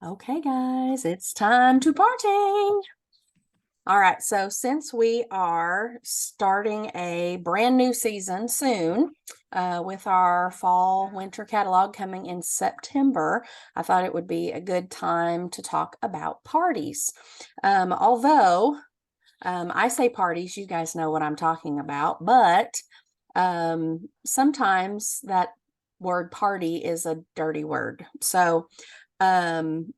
Okay, guys, it's time to party. All right, so since we are starting a brand new season soon, with our fall winter catalog coming in September, I thought it would be a good time to talk about parties. Although I say parties, you guys know what I'm talking about, but sometimes that word party is a dirty word. So, um,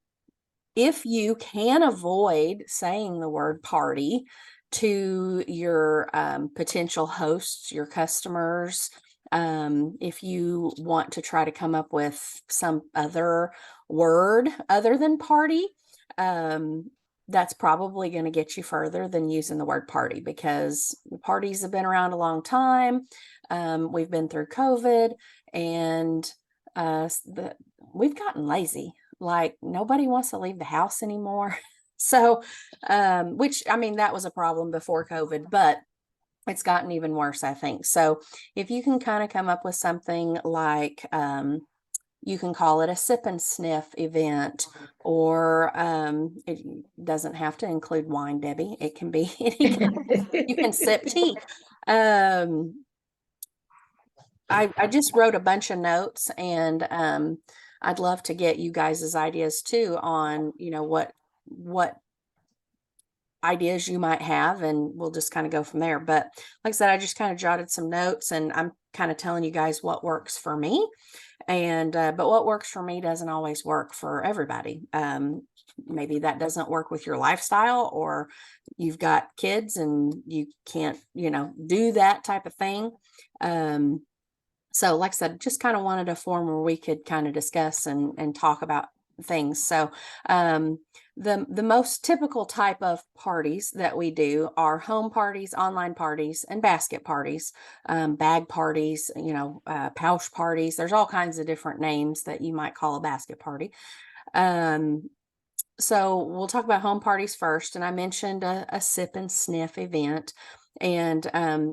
if you can avoid saying the word party to your potential hosts, your customers, if you want to try to come up with some other word other than party, um, that's probably going to get you further than using the word party, because parties have been around a long time. We've been through COVID, and we've gotten lazy. Like, nobody wants to leave the house anymore. So, which, I mean, that was a problem before COVID, but it's gotten even worse, I think. So if you can kind of come up with something like, you can call it a sip and sniff event, or it doesn't have to include wine, Debbie. It can be you can sip tea. I just wrote a bunch of notes, and I'd love to get you guys' ideas too on, what ideas you might have, and we'll just kind of go from there. But like I said, I just kind of jotted some notes, and I'm kind of telling you guys what works for me. And but what works for me doesn't always work for everybody. Maybe that doesn't work with your lifestyle, or you've got kids and you can't, do that type of thing. So like I said, just kind of wanted a forum where we could kind of discuss and talk about things. So the most typical type of parties that we do are home parties, online parties, and basket parties, bag parties, pouch parties. There's all kinds of different names that you might call a basket party. So we'll talk about home parties first, and I mentioned a sip and sniff event. And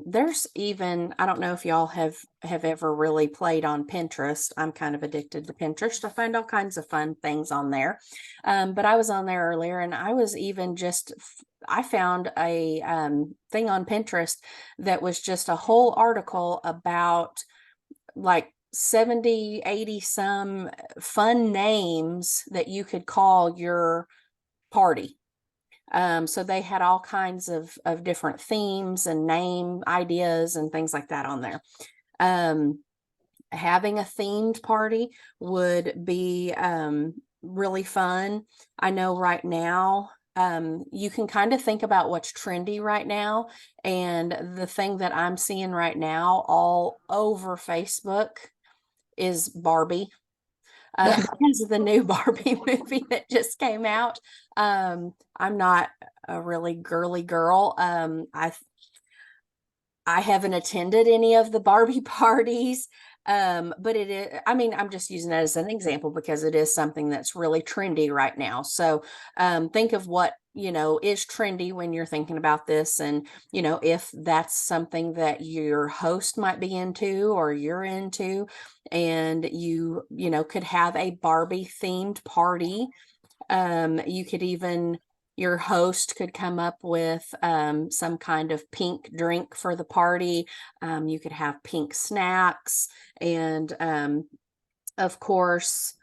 there's even, I don't know if y'all have ever really played on Pinterest. I'm kind of addicted to Pinterest. I find all kinds of fun things on there. But I was on there earlier, and I was even I found a thing on Pinterest that was just a whole article about like 70, 80 some fun names that you could call your party. So they had all kinds of different themes and name ideas and things like that on there. Having a themed party would be really fun. I know right now, you can kind of think about what's trendy right now. And the thing that I'm seeing right now all over Facebook is Barbie. Because of the new Barbie movie that just came out. I'm not a really girly girl. I haven't attended any of the Barbie parties. But it is, I mean, I'm just using that as an example because it is something that's really trendy right now. So think of what, is trendy when you're thinking about this. And, if that's something that your host might be into or you're into, and could have a Barbie themed party. You could even, your host could come up with some kind of pink drink for the party. You could have pink snacks. And of course,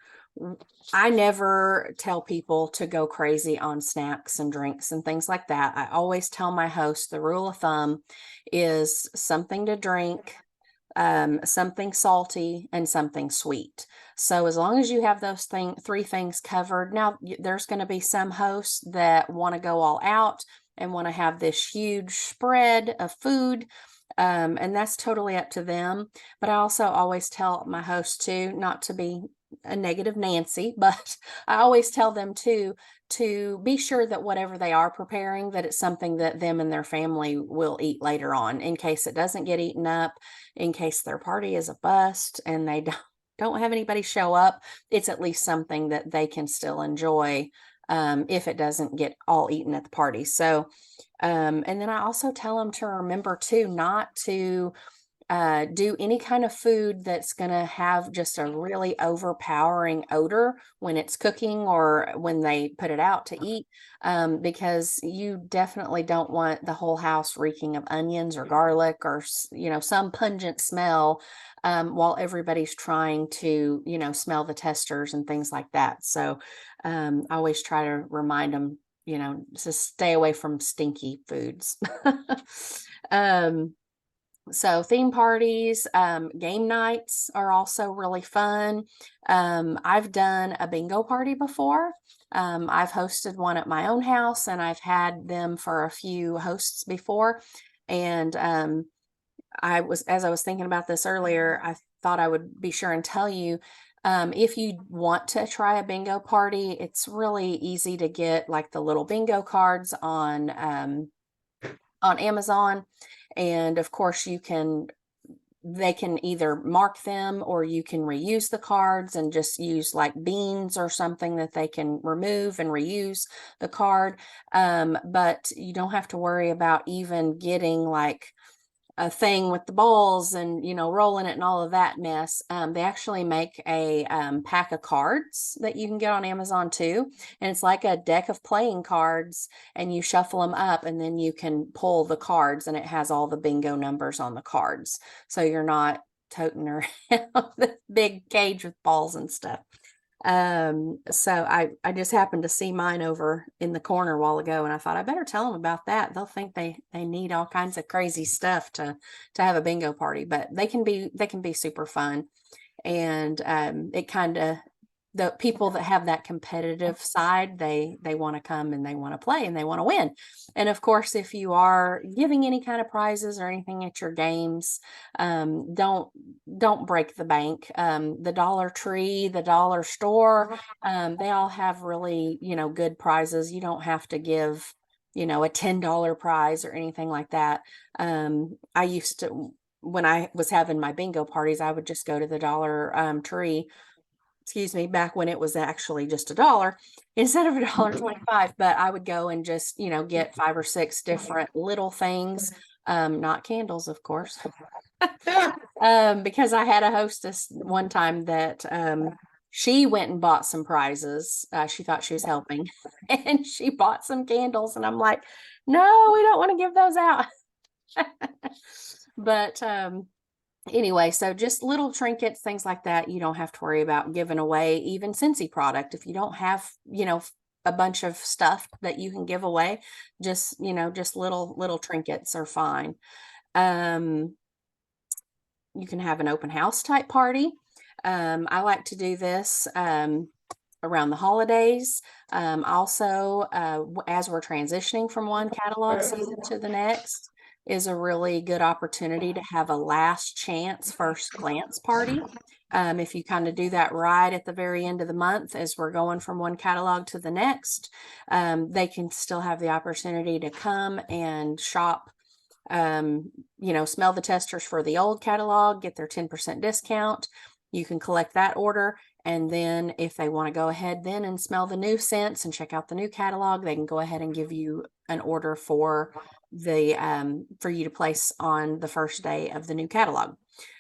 I never tell people to go crazy on snacks and drinks and things like that. I always tell my host the rule of thumb is something to drink, something salty, and something sweet. So as long as you have those three things covered. Now there's going to be some hosts that want to go all out and want to have this huge spread of food. And that's totally up to them. But I also always tell my host too, not to be a negative Nancy, but I always tell them to be sure that whatever they are preparing, that it's something that them and their family will eat later on, in case it doesn't get eaten up, in case their party is a bust and they don't have anybody show up. It's at least something that they can still enjoy, if it doesn't get all eaten at the party. So, and then I also tell them to remember too, not to do any kind of food that's going to have just a really overpowering odor when it's cooking or when they put it out to eat, because you definitely don't want the whole house reeking of onions or garlic or, some pungent smell, while everybody's trying to, smell the testers and things like that. So I always try to remind them, to stay away from stinky foods. um, so theme parties, game nights are also really fun. I've done a bingo party before. I've hosted one at my own house, and I've had them for a few hosts before. And as I was thinking about this earlier, I thought I would be sure and tell you, if you want to try a bingo party, it's really easy to get like the little bingo cards on Amazon. And of course they can either mark them, or you can reuse the cards and just use like beans or something that they can remove and reuse the card. But you don't have to worry about even getting like a thing with the balls and rolling it and all of that mess. They actually make a pack of cards that you can get on Amazon too, and it's like a deck of playing cards, and you shuffle them up and then you can pull the cards, and it has all the bingo numbers on the cards, so you're not toting around the big cage with balls and stuff. So I just happened to see mine over in the corner a while ago, and I thought I better tell them about that. They'll think they need all kinds of crazy stuff to have a bingo party, but they can be super fun. And it kind of, the people that have that competitive side, they want to come and they want to play and they want to win. And of course, if you are giving any kind of prizes or anything at your games, don't break the bank. The Dollar Tree, the dollar store, they all have really, good prizes. You don't have to give, a $10 prize or anything like that. I used to, when I was having my bingo parties, I would just go to the Dollar Tree, back when it was actually just $1 instead of $1.25. But I would go and just, get 5 or 6 different little things, not candles, of course. Because I had a hostess one time that she went and bought some prizes. She thought she was helping, and she bought some candles, and I'm like, no, we don't want to give those out. But anyway, so just little trinkets, things like that. You don't have to worry about giving away even Scentsy product. If you don't have, a bunch of stuff that you can give away, just, just little trinkets are fine. You can have an open house type party. I like to do this around the holidays. Also, as we're transitioning from one catalog season to the next, is a really good opportunity to have a last chance first glance party. If you kind of do that right at the very end of the month, as we're going from one catalog to the next, they can still have the opportunity to come and shop, smell the testers for the old catalog, get their 10% discount. You can collect that order. And then if they want to go ahead then and smell the new scents and check out the new catalog, they can go ahead and give you an order for you to place on the first day of the new catalog.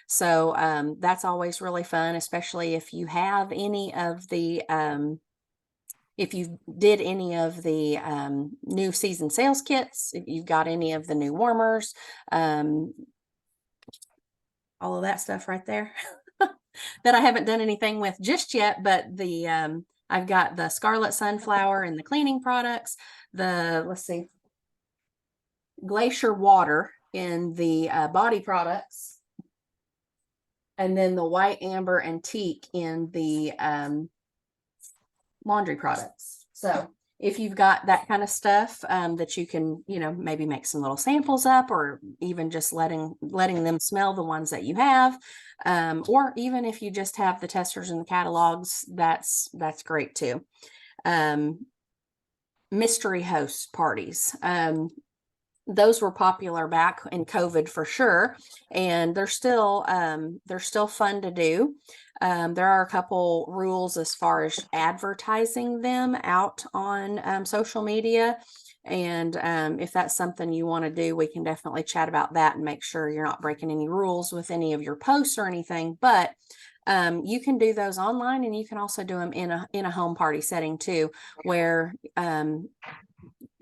So that's always really fun, especially if you have any of the if you did any of the new season sales kits, if you've got any of the new warmers, all of that stuff right there. That I haven't done anything with just yet, but I've got the Scarlet Sunflower and the cleaning products, let's see, Glacier Water in the body products, and then the White Amber Antique in the laundry products. So if you've got that kind of stuff that you can, maybe make some little samples up, or even just letting them smell the ones that you have, or even if you just have the testers and the catalogs, that's great too. Mystery host parties. Those were popular back in COVID for sure, and they're still fun to do. There are a couple rules as far as advertising them out on social media. And if that's something you want to do, we can definitely chat about that and make sure you're not breaking any rules with any of your posts or anything. But you can do those online, and you can also do them in a home party setting too, where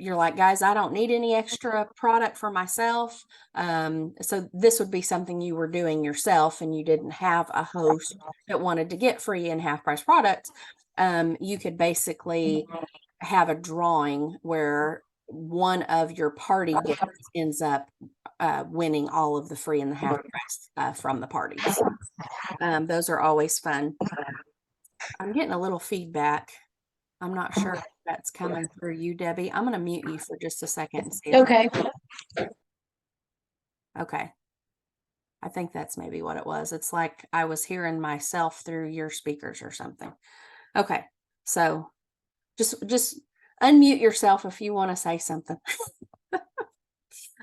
you're like, guys, I don't need any extra product for myself. So this would be something you were doing yourself and you didn't have a host that wanted to get free and half price products. You could basically have a drawing where one of your party guests ends up winning all of the free and the half price from the parties. Those are always fun. I'm getting a little feedback. I'm not sure if that's coming through you, Debbie. I'm going to mute you for just a second and see if Okay. Okay. I think that's maybe what it was. It's like I was hearing myself through your speakers or something. Okay. So just unmute yourself if you want to say something.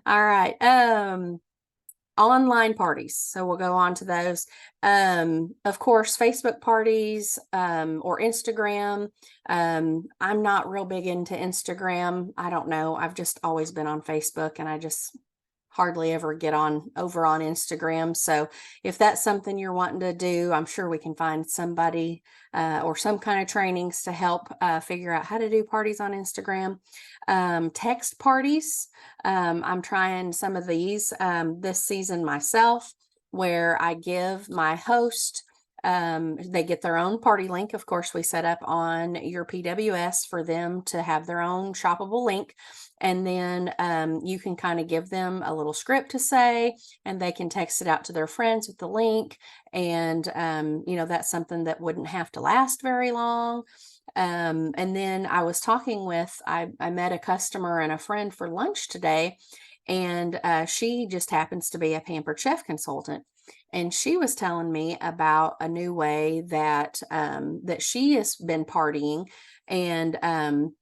All right. Online parties. So we'll go on to those. Of course, Facebook parties, or Instagram. I'm not real big into Instagram. I don't know. I've just always been on Facebook, and I just hardly ever get over on Instagram. So if that's something you're wanting to do, I'm sure we can find somebody or some kind of trainings to help figure out how to do parties on Instagram. Text parties. I'm trying some of these this season myself, where I give my host, they get their own party link. Of course, we set up on your PWS for them to have their own shoppable link. And then you can kind of give them a little script to say, and they can text it out to their friends with the link. And, that's something that wouldn't have to last very long. And then I was talking with, I met a customer and a friend for lunch today, and she just happens to be a Pampered Chef consultant. And she was telling me about a new way that that she has been partying, and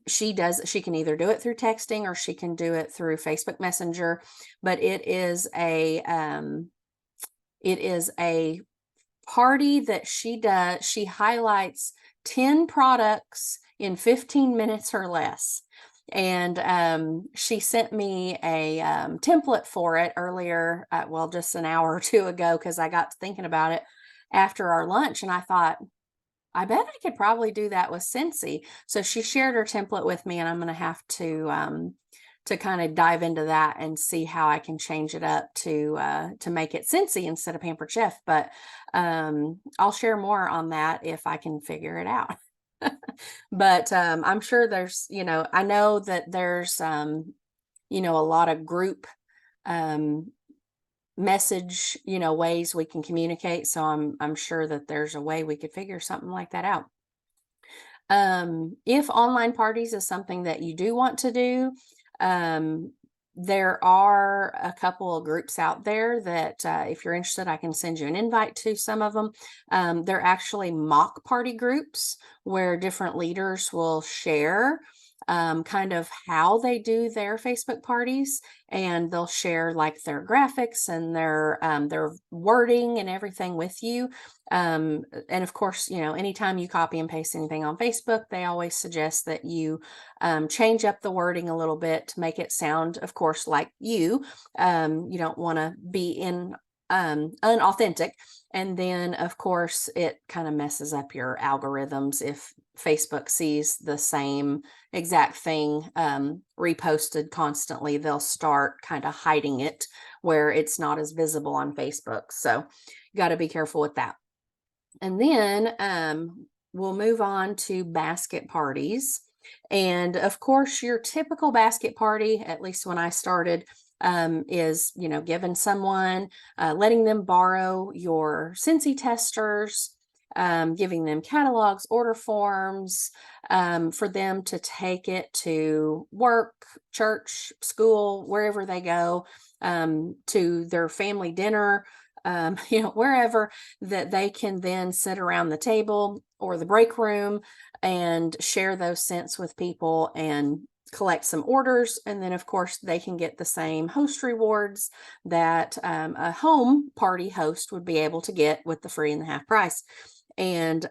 she can either do it through texting or she can do it through Facebook Messenger, but it is a party that she does. She highlights 10 products in 15 minutes or less. And she sent me a template for it earlier, just an hour or two ago, because I got to thinking about it after our lunch, and I thought, I bet I could probably do that with Scentsy. So she shared her template with me, and I'm going to have to kind of dive into that and see how I can change it up to make it Scentsy instead of Pampered Chef. But I'll share more on that if I can figure it out. But I'm sure there's, I know that there's, a lot of group message, ways we can communicate. So I'm sure that there's a way we could figure something like that out. If online parties is something that you do want to do, there are a couple of groups out there that if you're interested, I can send you an invite to some of them. They're actually mock party groups where different leaders will share kind of how they do their Facebook parties, and they'll share like their graphics and their wording and everything with you. And of course, anytime you copy and paste anything on Facebook, they always suggest that you change up the wording a little bit to make it sound, of course, like you. You don't want to be unauthentic. And then, of course, it kind of messes up your algorithms if Facebook sees the same exact thing reposted constantly. They'll start kind of hiding it where it's not as visible on Facebook. So you got to be careful with that. And then we'll move on to basket parties. And of course, your typical basket party, at least when I started, is, giving someone, letting them borrow your Scentsy testers, giving them catalogs, order forms, for them to take it to work, church, school, wherever they go, to their family dinner, wherever, that they can then sit around the table or the break room and share those scents with people and collect some orders. And then, of course, they can get the same host rewards that a home party host would be able to get with the free and the half price. And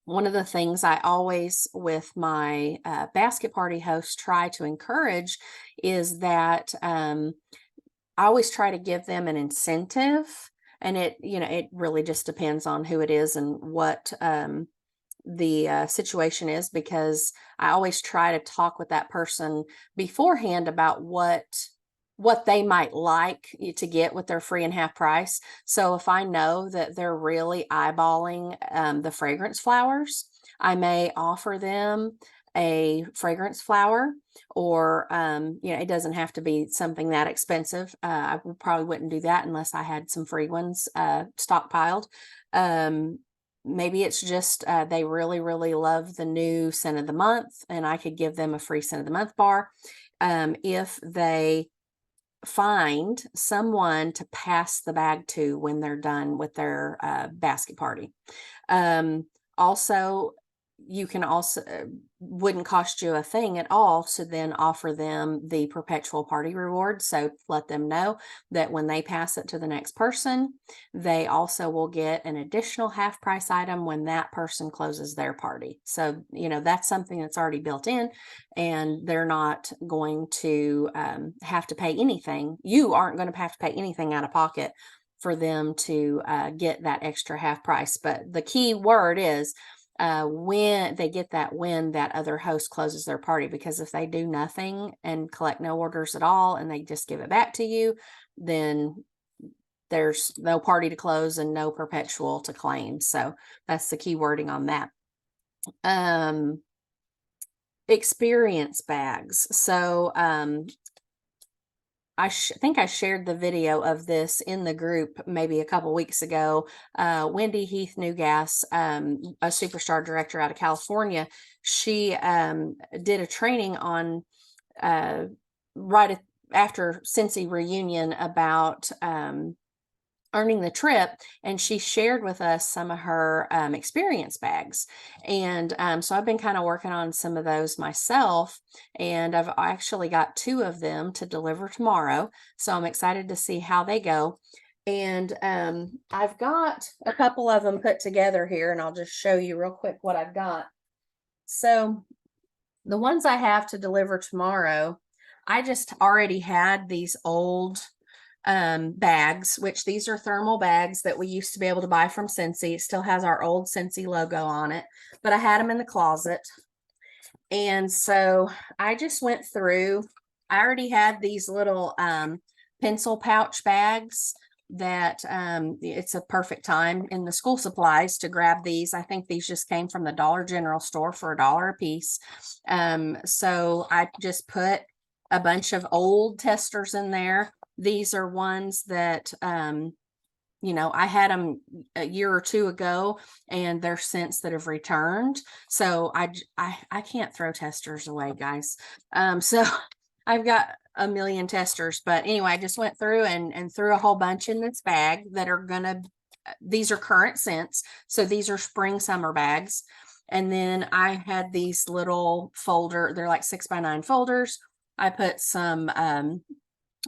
one of the things I always, with my basket party hosts, try to encourage is that I always try to give them an incentive. And it really just depends on who it is and what the situation is, because I always try to talk with that person beforehand about what they might like to get with their free and half price. So if I know that they're really eyeballing the fragrance flowers, I may offer them a fragrance flower, or it doesn't have to be something that expensive. I probably wouldn't do that unless I had some free ones stockpiled. um, Maybe it's just they really, really love the new scent of the month, and I could give them a free scent of the month bar. If they find someone to pass the bag to when they're done with their basket party. Also, you can also wouldn't cost you a thing at all to then offer them the perpetual party reward. So let them know that when they pass it to the next person, they also will get an additional half price item when that person closes their party. So, that's something that's already built in, and they're not going to have to pay anything. You aren't going to have to pay anything out of pocket for them to get that extra half price. But the key word is when they get that, when that other host closes their party, because if they do nothing and collect no orders at all and they just give it back to you, then there's no party to close and no perpetual to claim. So that's the key wording on that. Experience bags. So I think I shared the video of this in the group maybe a couple weeks ago. Wendy Heath Newgas, a superstar director out of California, she did a training on right after Scentsy reunion about earning the trip, and she shared with us some of her experience bags. And so I've been kind of working on some of those myself, and I've actually got 2 of them to deliver tomorrow, so I'm excited to see how they go. And I've got a couple of them put together here, and I'll just show you real quick what I've got. So the ones I have to deliver tomorrow, I just already had these old bags, which these are thermal bags that we used to be able to buy from Scentsy. It still has our old Scentsy logo on it, but I had them in the closet. And so I just went through, I already had these little pencil pouch bags that it's a perfect time in the school supplies to grab these. I think these just came from the Dollar General store for $1 a piece. So I just put a bunch of old testers in there. These are ones that I had them a year or 2 ago, and they're scents that have returned. So I can't throw testers away, guys. So I've got a million testers, but anyway, I just went through and threw a whole bunch in this bag that are these are current scents. So these are spring summer bags. And then I had these little they're like 6x9 folders. I put some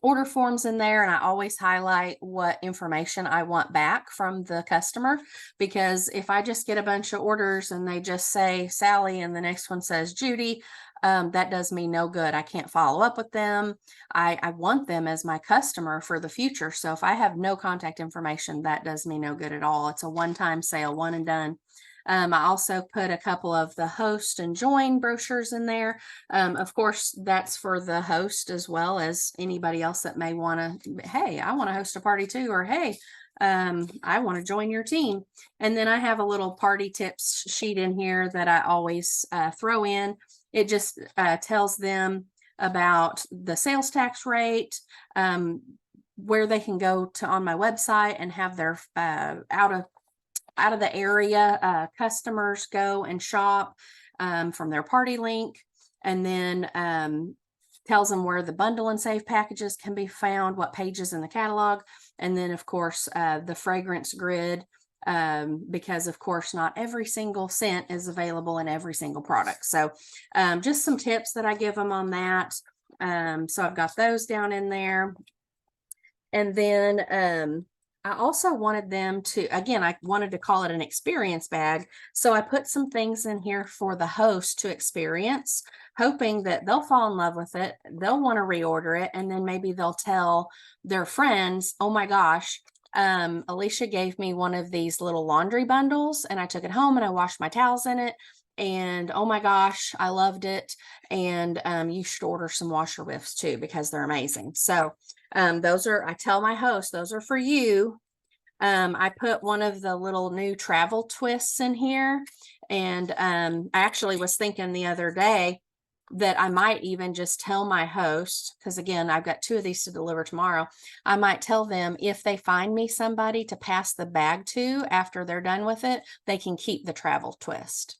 order forms in there, and I always highlight what information I want back from the customer, because if I just get a bunch of orders and they just say Sally and the next one says Judy, that does me no good. I can't follow up with them. I want them as my customer for the future. So if I have no contact information, that does me no good at all. It's a one-time sale, one and done. I also put a couple of the host and join brochures in there. Of course, that's for the host as well as anybody else that may want to, hey, I want to host a party too, or hey, I want to join your team. And then I have a little party tips sheet in here that I always throw in. It just tells them about the sales tax rate, where they can go to on my website and have their out of the area customers go and shop from their party link, and then tells them where the bundle and save packages can be found, what pages in the catalog, and then of course the fragrance grid, because of course not every single scent is available in every single product. So just some tips that I give them on that. So I've got those down in there. And then I also wanted them to, again, I wanted to call it an experience bag. So I put some things in here for the host to experience, hoping that they'll fall in love with it. They'll want to reorder it. And then maybe they'll tell their friends, oh my gosh, Alicia gave me one of these little laundry bundles and I took it home and I washed my towels in it. And oh my gosh, I loved it. And you should order some washer whiffs too, because they're amazing. So those are, I tell my host, those are for you. I put one of the little new travel twists in here. And I actually was thinking the other day that I might even just tell my host, because again, I've got 2 of these to deliver tomorrow. I might tell them if they find me somebody to pass the bag to after they're done with it, they can keep the travel twist.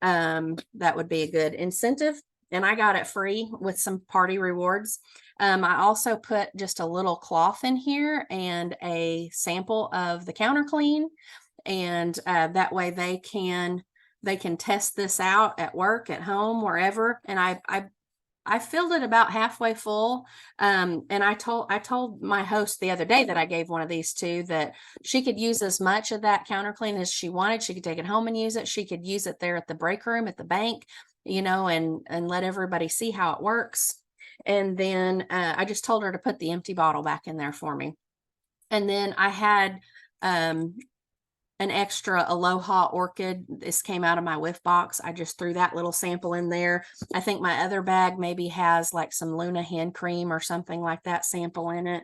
That would be a good incentive. And I got it free with some party rewards. I also put just a little cloth in here and a sample of the counter clean. And that way they can test this out at work, at home, wherever. And I filled it about halfway full. And I told my host the other day that I gave one of these to, that she could use as much of that counter clean as she wanted. She could take it home and use it. She could use it there at the break room at the bank, you know, and let everybody see how it works. And then I just told her to put the empty bottle back in there for me. And then I had an extra Aloha orchid. This came out of my whiff box. I just threw that little sample in there. I think my other bag maybe has like some Luna hand cream or something like that sample in it.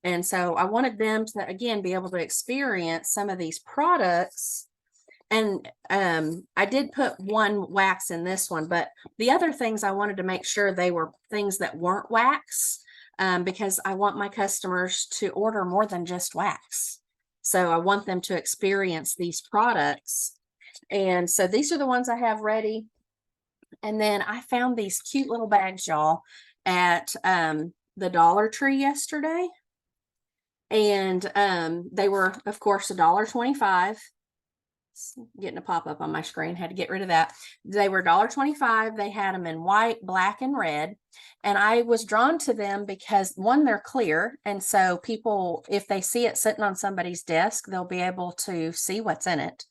And so I wanted them to, again, be able to experience some of these products. And I did put one wax in this one, but the other things I wanted to make sure they were things that weren't wax, because I want my customers to order more than just wax. So I want them to experience these products. And so these are the ones I have ready. And then I found these cute little bags, y'all, at the Dollar Tree yesterday. And they were, of course, $1.25. Getting a pop-up on my screen, had to get rid of that. They were $1.25. They had them in white, black, and red. And I was drawn to them because, one, they're clear. And so people, if they see it sitting on somebody's desk, they'll be able to see what's in it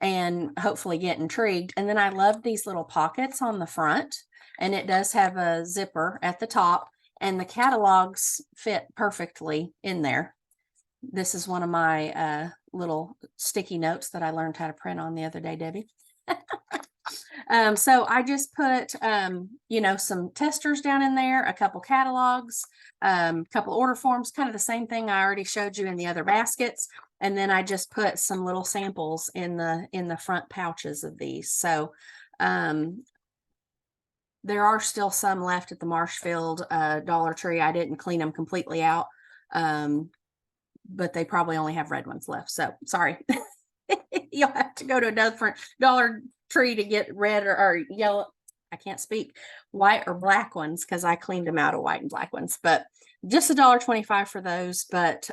and hopefully get intrigued. And then I love these little pockets on the front. And it does have a zipper at the top. And the catalogs fit perfectly in there. This is one of my little sticky notes that I learned how to print on the other day, Debbie. So I just put, you know, some testers down in there, a couple catalogs, couple order forms, kind of the same thing I already showed you in the other baskets. And then I just put some little samples in the front pouches of these. So there are still some left at the Marshfield Dollar Tree. I didn't clean them completely out. But they probably only have red ones left. So sorry. You'll have to go to a different Dollar Tree to get red or yellow. I can't speak, white or black ones, because I cleaned them out of white and black ones, but just $1.25 for those. But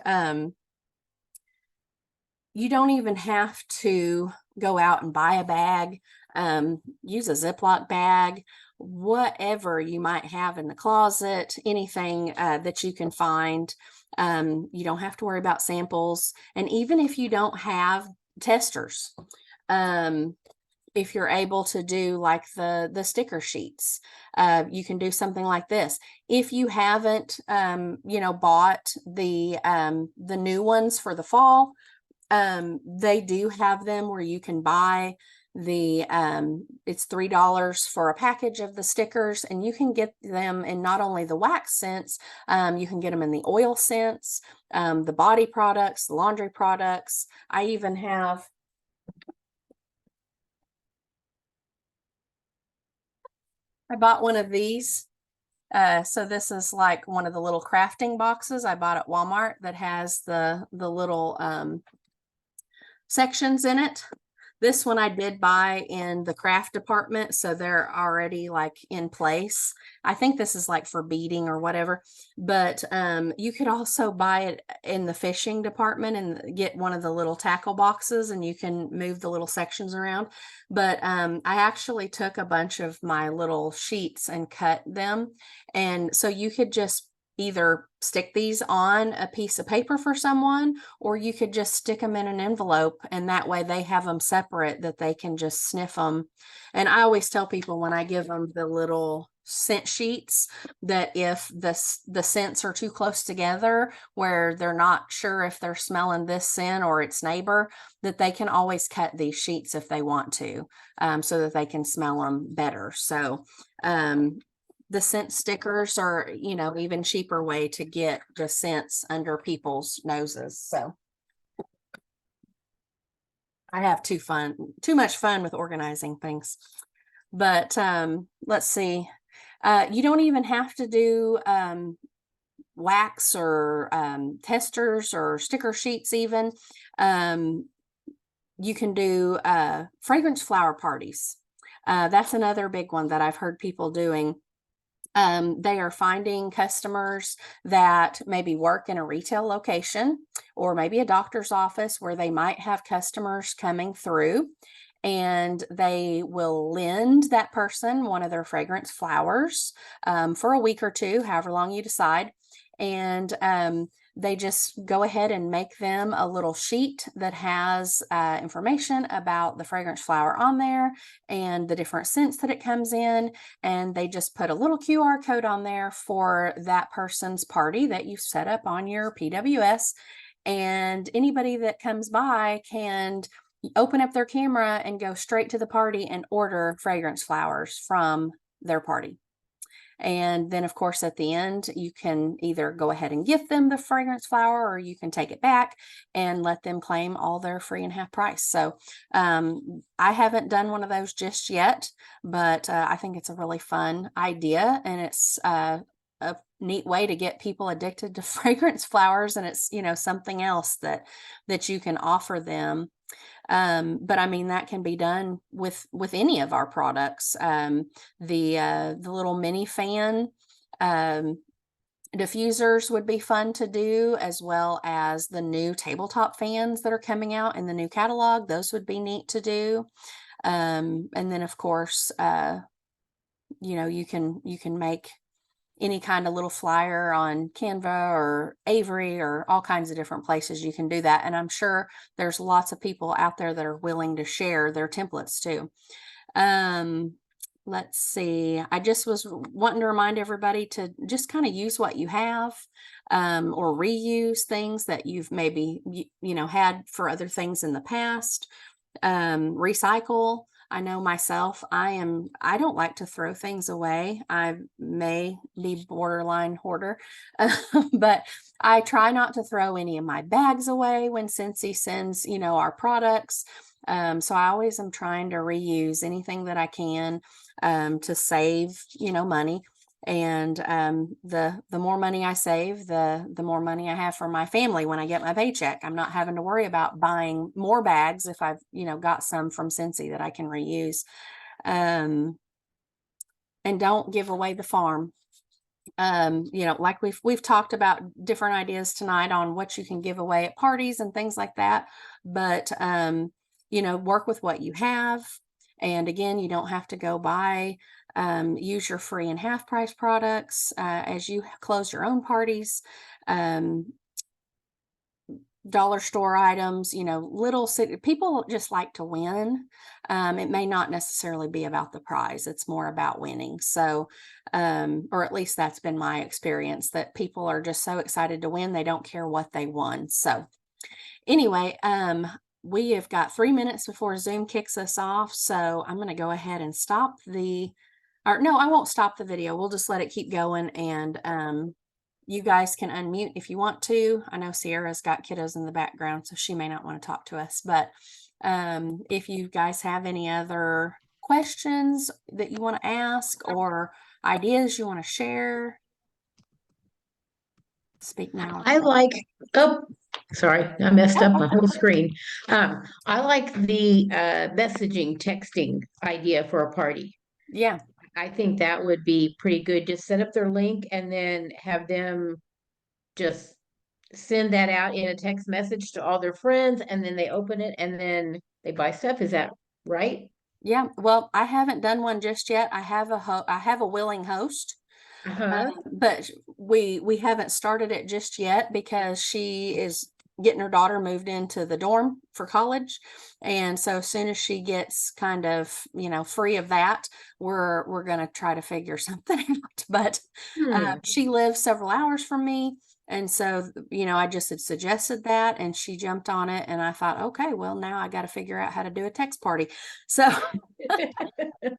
you don't even have to go out and buy a bag. Use a Ziploc bag, whatever you might have in the closet, anything that you can find. You don't have to worry about samples. And even if you don't have testers, if you're able to do like the sticker sheets, you can do something like this. If you haven't, you know, bought the new ones for the fall, they do have them where you can buy the it's $3 for a package of the stickers, and you can get them in not only the wax scents, you can get them in the oil scents, the body products, the laundry products. I even have, I bought one of these. So this is like one of the little crafting boxes I bought at Walmart that has the little sections in it. This one I did buy in the craft department, so they're already like in place. I think this is like for beading or whatever, but you could also buy it in the fishing department and get one of the little tackle boxes, and you can move the little sections around. But I actually took a bunch of my little sheets and cut them, and so you could just either stick these on a piece of paper for someone, or you could just stick them in an envelope, and that way they have them separate that they can just sniff them. And I always tell people when I give them the little scent sheets that if the scents are too close together where they're not sure if they're smelling this scent or its neighbor, that they can always cut these sheets if they want to, so that they can smell them better. So the scent stickers are, even cheaper way to get the scents under people's noses. So I have too much fun with organizing things. But let's see. You don't even have to do wax or testers or sticker sheets even. You can do fragrance flower parties. That's another big one that I've heard people doing. They are finding customers that maybe work in a retail location or maybe a doctor's office where they might have customers coming through, and they will lend that person one of their fragrance flowers for a week or two, however long you decide. And they just go ahead and make them a little sheet that has information about the fragrance flower on there and the different scents that it comes in. And they just put a little QR code on there for that person's party that you set up on your PWS. And anybody that comes by can open up their camera and go straight to the party and order fragrance flowers from their party. And then, of course, at the end, you can either go ahead and gift them the fragrance flower, or you can take it back and let them claim all their free and half price. So I haven't done one of those just yet, but I think it's a really fun idea, and it's a neat way to get people addicted to fragrance flowers. And it's, something else that you can offer them. But I mean, that can be done with any of our products. The little mini fan diffusers would be fun to do, as well as the new tabletop fans that are coming out in the new catalog. Those would be neat to do. And then, of course, you can make any kind of little flyer on Canva or Avery or all kinds of different places you can do that. And I'm sure there's lots of people out there that are willing to share their templates too. Let's see. I just was wanting to remind everybody to just kind of use what you have, or reuse things that you've maybe, had for other things in the past. Recycle. I know myself, I don't like to throw things away. I may be borderline hoarder, but I try not to throw any of my bags away when Scentsy sends, our products. So I always am trying to reuse anything that I can, to save, money. And the more money I save, the more money I have for my family when I get my paycheck. I'm not having to worry about buying more bags if I've got some from Scentsy that I can reuse. And don't give away the farm. Like we've talked about different ideas tonight on what you can give away at parties and things like that. But work with what you have. And again, you don't have to go buy. Use your free and half price products as you close your own parties. Dollar store items, people just like to win. It may not necessarily be about the prize. It's more about winning. So, or at least that's been my experience, that people are just so excited to win. They don't care what they won. So anyway, we have got 3 minutes before Zoom kicks us off. So I'm going to go ahead and no, I won't stop the video. We'll just let it keep going. And you guys can unmute if you want to. I know Sierra's got kiddos in the background, so she may not want to talk to us. But if you guys have any other questions that you want to ask or ideas you want to share, speak now. Sorry, I messed up my whole screen. I like the messaging, texting idea for a party. Yeah. I think that would be pretty good. Just set up their link and then have them just send that out in a text message to all their friends, and then they open it and then they buy stuff. Is that right? Yeah. Well, I haven't done one just yet. I have a willing host. Uh-huh. But we haven't started it just yet because she is getting her daughter moved into the dorm for college. And so as soon as she gets kind of, free of that, we're going to try to figure something out. But Hmm. she lives several hours from me. And so, I just had suggested that and she jumped on it. And I thought, okay, well, now I got to figure out how to do a text party. So I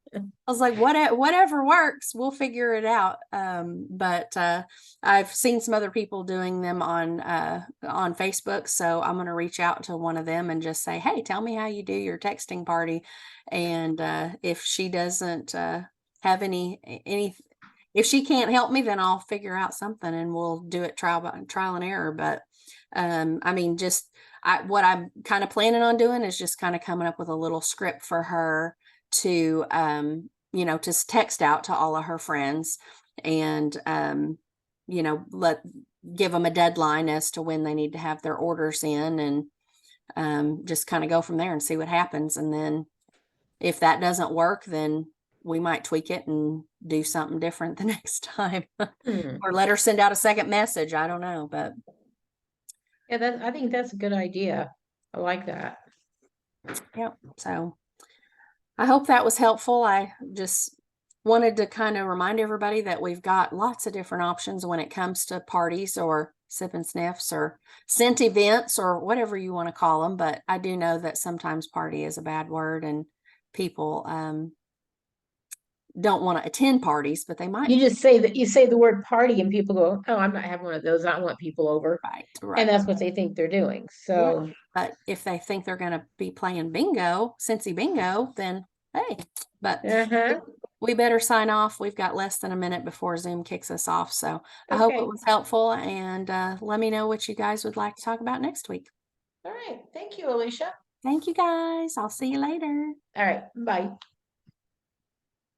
was like, whatever works, we'll figure it out. But I've seen some other people doing them on Facebook, so I'm gonna reach out to one of them and just say, hey, tell me how you do your texting party. And if she doesn't have any, if she can't help me, then I'll figure out something and we'll do it trial and error. But I mean, just what I'm kind of planning on doing is just kind of coming up with a little script for her to to text out to all of her friends and let give them a deadline as to when they need to have their orders in, and just kind of go from there and see what happens. And then if that doesn't work, then we might tweak it and do something different the next time. Hmm. Or let her send out a second message. I don't know, but Yeah, I think that's a good idea. I like that. yeah. So I hope that was helpful. I just wanted to kind of remind everybody that we've got lots of different options when it comes to parties or sip and sniffs or scent events or whatever you want to call them. But I do know that sometimes party is a bad word and people don't want to attend parties, but they might. You just say that you say the word party and people go, oh, I'm not having one of those. I don't want people over. Right, And right. that's what they think they're doing. Yeah. So, But if they think they're going to be playing bingo, Scentsy bingo, then hey, but uh-huh. we better sign off. We've got less than a minute before Zoom kicks us off. So I hope it Okay. was helpful and let me know what you guys would like to talk about next week. All right. Thank you, Alicia. Thank you guys. I'll see you later. All right. Bye.